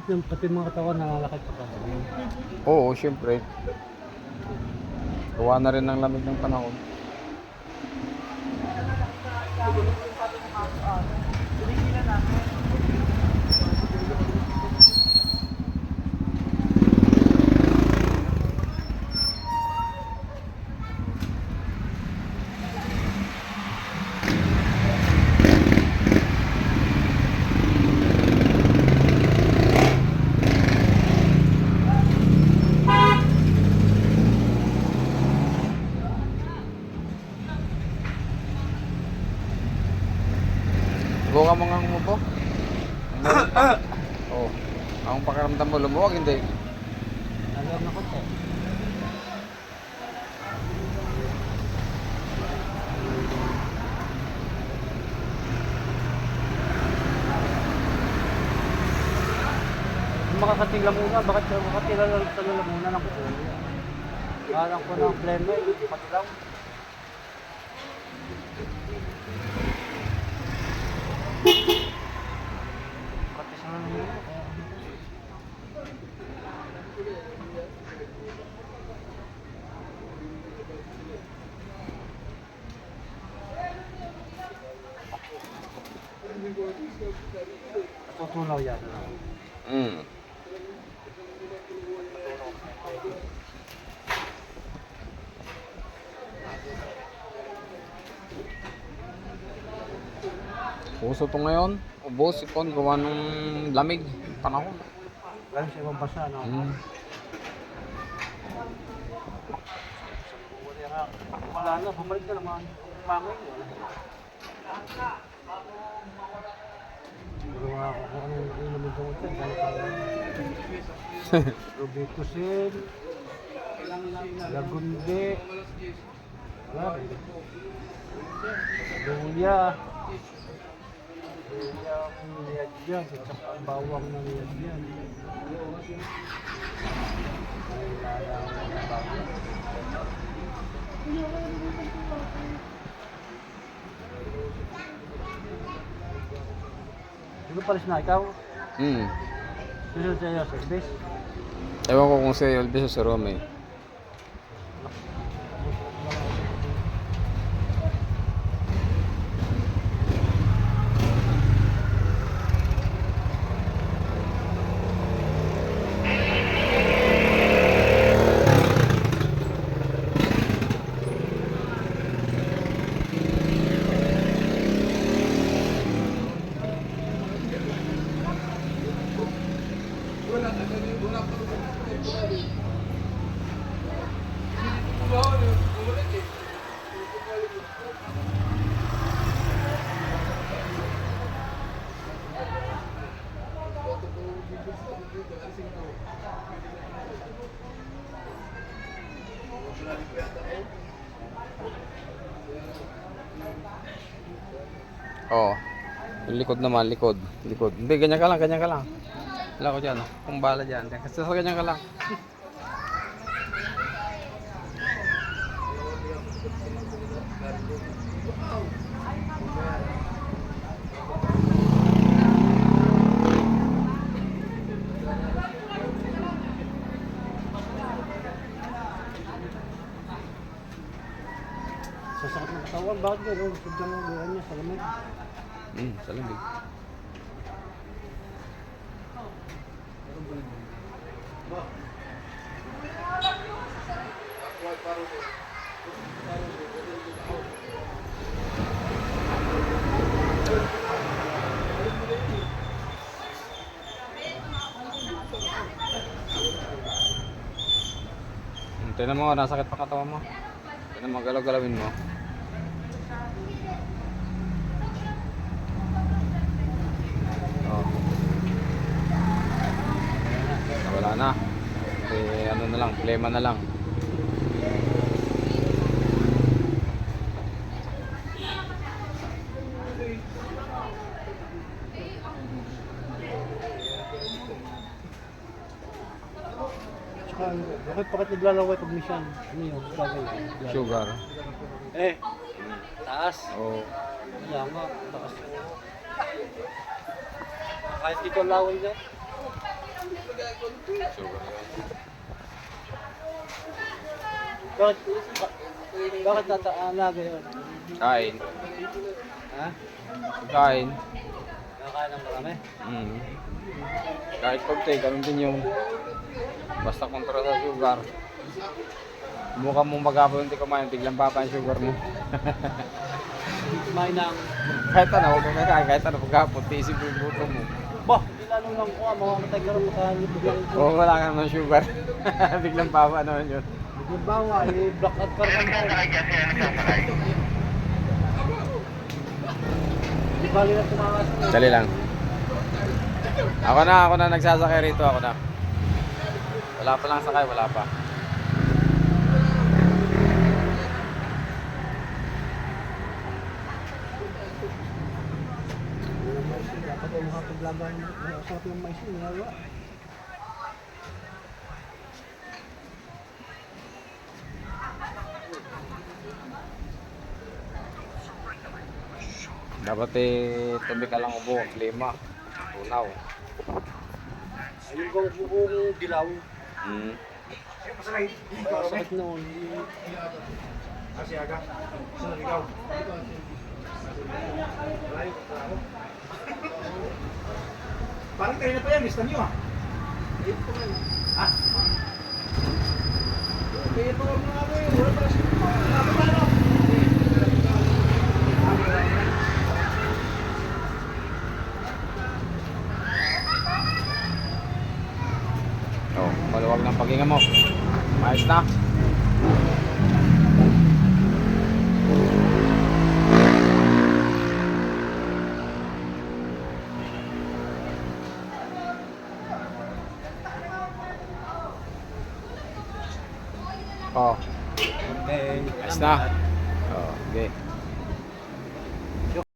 Pati mga katawan nalalakad pa pa. Oo, syempre. Gawa na rin ng lamig ng panahon. Subukan mo nga umupo. Oo. Ang pakiramdam mo, lumuwag hindi. Alam na ko to. Makakating Lamuna, bakit makatila sa Lamuna ng kuko? Parang ko ng pleno, patilaw. Pati sa Lamuna, kaya... Tutunaw yan. Mm. Puso to ngayon. Ubos, ipon, gawa ng lamig. Panahon. Galing sa ibang bansa, no? Mm. Wala na, bumalik na naman. Mamay, wala. Siguro nga ako kung ano yung naman doon ito. Robitussin, Lagundi, wala rin. Luya, ang niyadyan, at saka ang bawang na niyadyan. Wala lang bawang. Siguro palis na ikaw? Mm. Susunod sa'yo, service? Ewan ko kung si Elvis o si Rome. Oo. Yung likod naman, likod. Likod. Hindi, ganyan ka lang, ganyan ka lang. Wala ko dyan, oh. Kung bala dyan. Kasi sa ganyan ka lang. Sasakit ng katawan, bakit gano'n? Sobrang ulian niya sa lamig. Sa lamig. Tignan mo, nasakit pa katawan mo. Tignan mo, galaw-galawin mo. Oh. Wala na. Ano na lang, plema na lang. Bakit naglalaway pag misyan? Ano yun? Sugar. Taas. Oh. Kaya nga, taas. Kahit dito laway na. Sugar yun. Bakit? Bakit alaga yun? Kain. Ha? Kain. Nakakain ng marami? Mm. Kahit konti, ganun din yung basta kontra sa sugar. Mukha mong magapo hindi kumain, biglang papa ang sugar mo. Kumain ng... Kahit ano, huwag kang kakain, kahit ano, pagkapon, tiisip yung buto mo. Bah! Hindi lalo lang ko, makamatay ka rin makalipod lang ito. Oo, wala ka naman sugar. Biglang papa, ano yun. Halimbawa, i-block out ka rin mo. Hindi bali na tumakas mo. Dali lang. Ako na nagsasakay rito, ako na. Wala pa lang sakay, wala pa. Dapat ay makapaglaban sa ating mais yun. Wala. Dapat tabi ka lang ubo, klima. Tunaw. Ayun kong buong dilaw. Mm. Sakit noon. Parang kayo na pa yan, lista nyo ah. Kaya pa wag mga kayo, wala pa siya. Oh, maluwag ng paghinga mo. Ayos na. Oh, Okay. ayos na. Oh, okay.